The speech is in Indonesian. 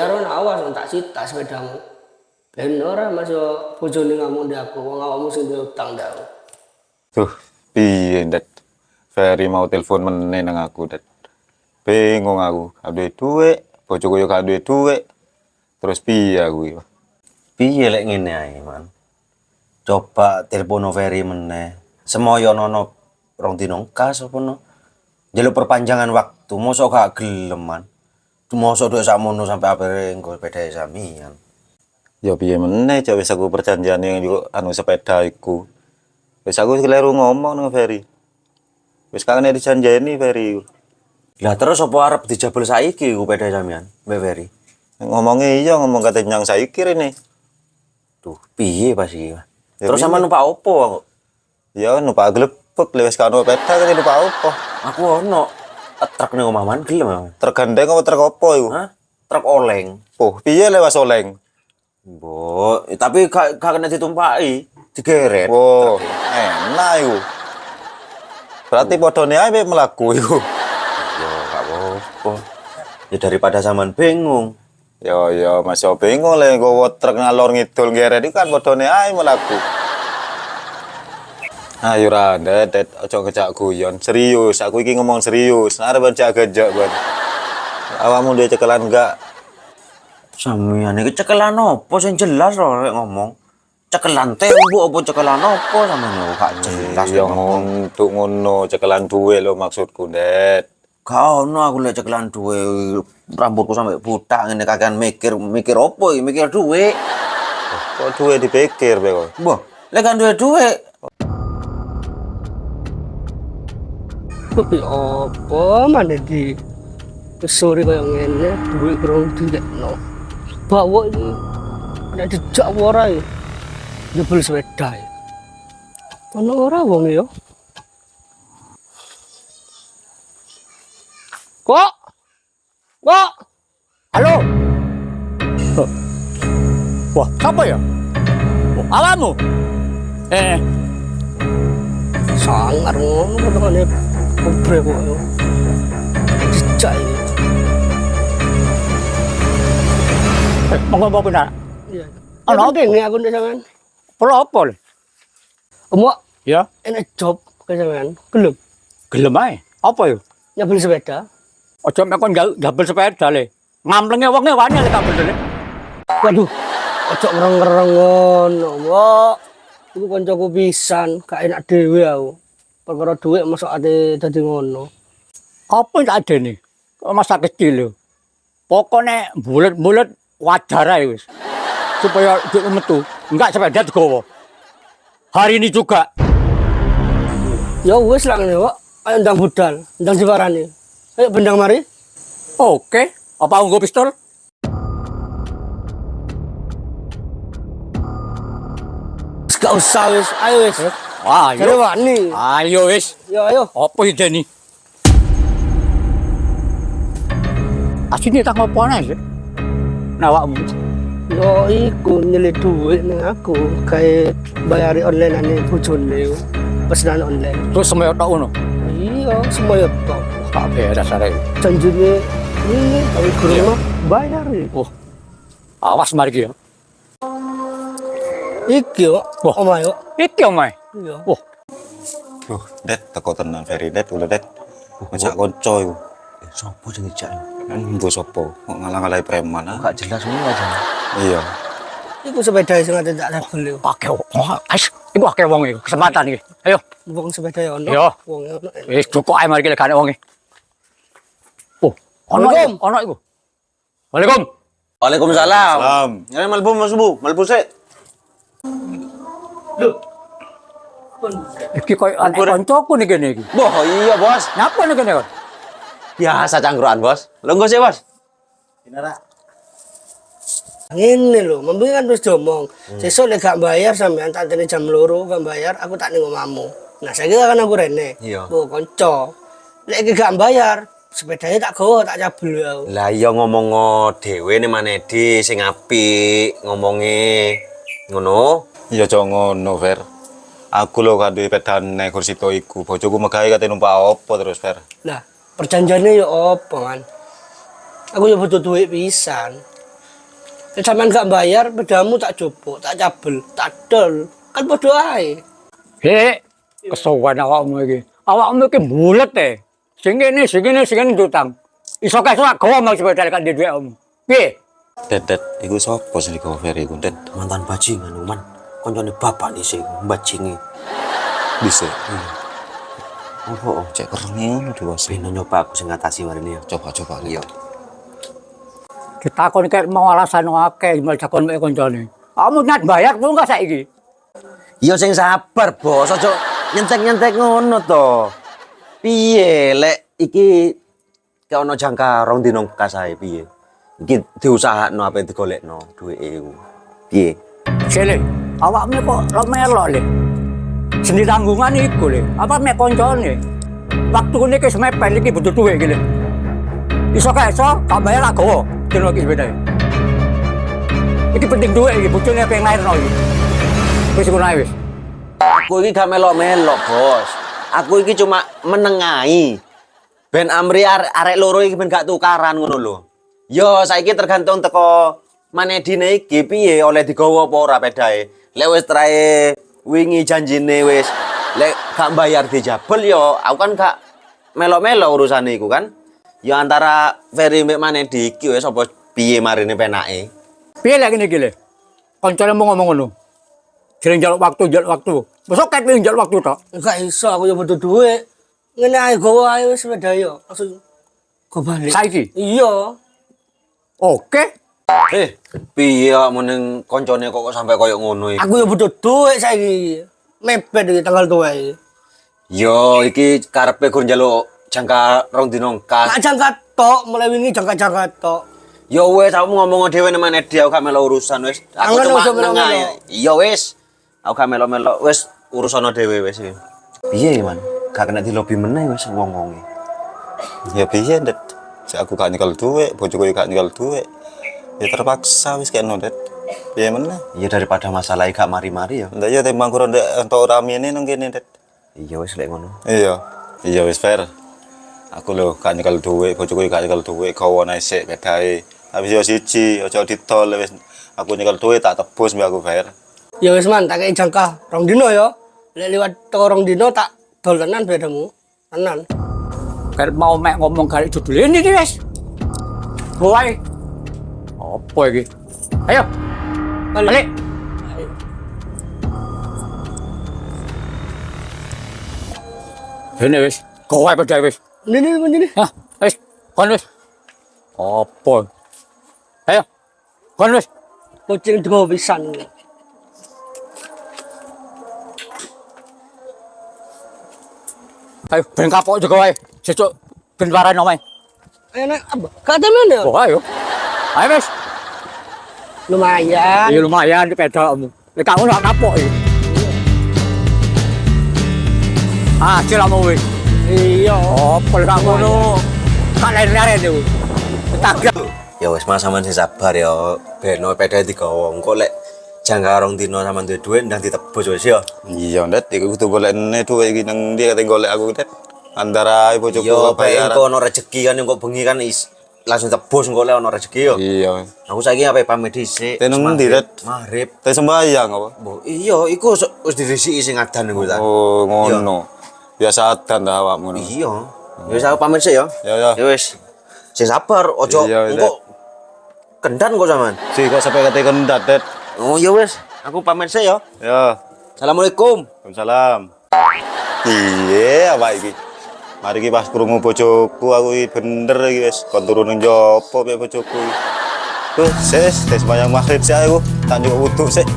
bayar kan awas tak sita sepedamu. Ben ora masuk bojone ngamuk ndek aku, wong awakmu sing duwe utang ndak. Tuh, piye ndet. Ferry mau telepon meneh nang aku, Det. Bingung aku, gak duwe dhuwit, bojoku yo gak duwe dhuwit. Terus piye aku iki? Piye lek ngene ae, Man. Coba telepon Ferry meneh. Semoyo nono rong dino kas apa no. Njaluk perpanjangan waktu, mosok gak gelem, Man. Mosok dhuwit sakmono sampe akhire engko pedae samian. Ya piye meneh, cak wis aku perjanjiane yo anu sepeda iku. Wis aku keliru ngomong nang Ferry. Wis kangen dijanjeni Ferry. Lah terus apa arep dijabel saiki ku pedae samian, Mbak Ferry? Ngomongnya iya, ngomong kate nyang saiki rene. Tuh, piye pas iki? Ya, Terus piye? sama numpak opo kok? Ya numpak glebek lewes kano peda kan numpak opo? Aku ono truk ning omah Man gelem. Man. Tergandeng apa truk opo iku? Hah? Truk oleng. Oh, piye lewas oleng? Mbok, tapi gak kena ditumpaki, digeret. Wow, enak iku. Berarti podone ae mlaku iku. Yo, gak apa-apa. Ya daripada sampean bingung. Ya masih bingung le nggowo truk ngalor ngidul ngeret iku kan podone ae mlaku. Ayo ra, Det, aja ngejak guyon. Serius, aku iki ngomong serius. Arep njak gejek, Ban. Awakmu duwe cekelan enggak? Sampeyan iki cekelan opo sing jelas lho rek ngomong. Cekelan tembok apa cekelan opo sampeyan yo gak jelas. Ya untuk ngono cekelan duwe lho maksudku, Det. Gak ono aku lek cekelan duwe rambutku sampe butak ngene kakean mikir opo iki mikir duwe. Kok duwe dipikir be kok? Mbah, lek kan duwe Tapi apa mana di sore kaya ngene duit kurang dilekno. Bawa iki nek dijak ora ya. Jebul sepeda. Ono ora wong ya? Kok? Kok? Halo. Wah, siapa ya? Oh, awakmu? Sangar ngono potongane kobre kok. Dijak iki. Monggo benar. Iya. Ono Ono dene aku ndek sampean. Perlu apa? Le? Emak Ya, enak job ke sampean. Gelem gelem ae. Apa ya? nyabel sepeda. Aja mek kon gabel sepeda le. Ngamplenge wonge wani le kabel le. Waduh, ojo ngereng-ngereng ngono, Mbok. Iku kancaku pisan, gak enak dhewe aku. Perkara dhuwit mosok ate dadi ngono. Apa tak adene? Masa kecil lho. Pokoknya bulet-bulet wajar ae wis. Supaya dik metu, enggak sepeda digowo. Hari ini juga. Ya wis lah ngene, Mbok. Ayo ndang budal, ndang diwarani. Ayo bendang mari. Oke, apa nggo pistol? Gak usah wis, ayo wis. Jare Ayo. wani. Ayo wis. Yo ayo. Apa idene? Asine tak ngopo ae. Nawakmu. Yo iku nyelih dhuwit ning aku kae bayari online ane bojone. Pesanan online. Terus semoyo tok ngono. Iya, semuanya tok. Tak beres arek. Janjine ini tapi guru bayar ya. Oh. Awas mari ki ya. Iki yo, Wah. omah yo. Iki omae. Iya. Wah, Duh, Det, teko tenan Ferry, Det, udah Det. Ngajak konco iku. sopo sing dijak? Mbok sopo? Kok ngalang-alangi preman ah? Gak jelas ngono aja. Iya. Iku sepeda sing ate tak label yo. akeh wong. Iku akeh wong iki. Kesempatan iki. Ayo. Wong sepeda yo ono. Yo. Wong ono. Wis cukup ae mari ki legane wonge. Oh, ono Assalamualaikum. iku, ono iku. Waalaikum. Waalaikumsalam. Salam. Nyari malbu Mas Bu, malbu sik. Iki koyo anak kancaku nih kene iki. Boh, iya, Bos. Nyapa nih kene kon? Biasa cangkruan, Bos. Longgo sih, Bos. Dinara. Ngene lho, mambu kan wis diomong. Sesuk nek gak bayar sampean tak tene jam 2 gak bayar, aku tak ning omahmu. Nah, saiki kan aku rene. Iya. Oh, kanca. Nek iki gak bayar, sepedanya tak gawa, tak cabul aku. Lah iya ngomong dhewe ne Manedi sing apik ngomonge. Ngono. Iya cok ngono, Fer. Aku lho gak duwe pedan nek kursi to iku. Bojoku megahe kate numpak opo terus, Fer. Lah, perjanjiannya ya apa kan? Aku ya butuh duit pisan. Sampean gak bayar, pedamu tak jopo, tak cabel, tak dol. Kan podo ae. He, kesowan awakmu iki. Awakmu iki bulet e. Sing kene utang. Iso kesuk gawa mau sepeda kan di duwekmu. Piye? Det, iku sapa sing digawa Ferry iku, Det? Mantan bajingan, Man. Koncone bapak nih sing bajinge. Bisa. Apa? Cek kerengnya ngono dewasa. Ben nyoba aku sing ngatasi marine ya. Coba. Iya. Ditakon kek mau alasan akeh mal takon mek koncone. Kamu nyat bayar ku enggak saiki? Ya sing sabar, Bos. Aja nyentek-nyentek ngono to. Piye lek iki kek ono jangka rong dino kasae piye? Iki diusahakno ape digolekno duweke iku. Piye? Sele, awakmu kok lo melok le. Seni tanggungan iku le. Apa mek koncone? Waktu niki wis mepet iki butuh duit iki le. Iso gak bayar lak gowo. Dino iki sepeda. Iki penting duit iki, bojone pengen lairno iki. Wis ngono ae wis. Aku iki gak melok-melok, Bos. Aku iki cuma menengahi. Ben Amri arek loro iki ben gak tukaran ngono lho. Yo saiki tergantung teko manedine iki piye oleh digawa apa ora pedae. Lek wis trae wingi janjine wis lek gak bayar dijabel yo aku kan gak melok-melok urusane iku kan. Ya antara Ferry mbek Manedi iki wis apa piye marine penake. Piye lek ngene iki le? Koncone mau ngomong ngono. Jeneng njaluk waktu. Besok ket njaluk waktu tok. Gak iso aku yo butuh duit. Ngene ae gawa ae wis sepeda yo. Langsung go balik. Saiki. Iya. Oke. Piye mun ning koncone kok sampai koyo ngono iki? Aku yo butuh duit saiki. Mepet iki tanggal 2 iki. Yo iki karepe gur njaluk jangka rong dino kas. Mak jangka tok, mulai wingi jangka tok. Yo wes aku ngomong dhewe nang Manedi aku gak melo urusan wes. Aku Angel cuma usah melo-melo. nengah. Iya wes. Aku gak melo-melo wes urusan dhewe wes. Piye man? Gak kena di lobi meneh wes wong-wonge. Ya piye, Det? Cek aku gak nyekel duit, bojoku gak nyekel duit. Ya terpaksa wis kene, Det. Piye meneh? Iya daripada masalah gak mari-mari ya. Ndak ya timbang kurang ndek entuk ramene nang kene, Det. Iya wes lek ngono. Iya wis fair. Aku lho gak nyekel duit, bojoku gak nyekel duit, gawa nae sik pedae. Habis yo siji, aja ditol wis. Aku nyekel duit tak tebus mbek aku fair. Ya wis man, tak kei jangka rong dino yo. Lek liwat teko rong dino tak dol tenan bedamu. Tenan. Kayak mau mek ngomong kali judul ini nih wes. Boy. Apa iki? Ayo. Balik. Ini wes. Kowe pada wes. Ini. Hah, wes. Kon wes. Apa? Ayo. Kon wes. Kucing dua pisan. Ayo, ben kapok juga wae. Sesuk ben waran omae. Enak apa? Kata mana? Oh, ayo. Ayo wes. Lumayan. Iya lumayan di pedamu. Nek kamu ora kapok iki. Ah, cilamu wes. Iya. Oh, pol kak ngono. Kak leren-leren yo. Tagrak. Ya wes mas sampean sing sabar ya. Ben pedae digawa. Engko lek jangka rong dino sampean duwe duit ndang ditebus wes ya. Iya, Det. Iku kudu golekne duit iki nang ndi kate golek aku, Det. Antara bojoku Yo bayaran. engko ono rezeki kan engko bengi kan langsung tebus engko lek ono rezeki yo. Iya. Aku saiki ape pamit dhisik. Tenang ndi, Det? Maghrib. Teh sembayang apa? Mbok iya iku wis dirisiki sing adan iku ta. Oh, ngono. Biasa adan ta awakmu. Iya. Ya wis aku pamit sik ya. Ya. Ya wis. Sing sabar ojo Iya, wis, engko kendan kok sampean. Si kok sampai kate kendat, Det. Oh ya wis, aku pamit sik ya. Ya. Assalamualaikum. Waalaikumsalam. Iya, apa iki? Mari iki pas krungu bojoku aku iki bener iki wis kon turu ning jopo mek bojoku iki. Tuh, ses, tes bayang maghrib sik aku. Tak njupuk wudu sik.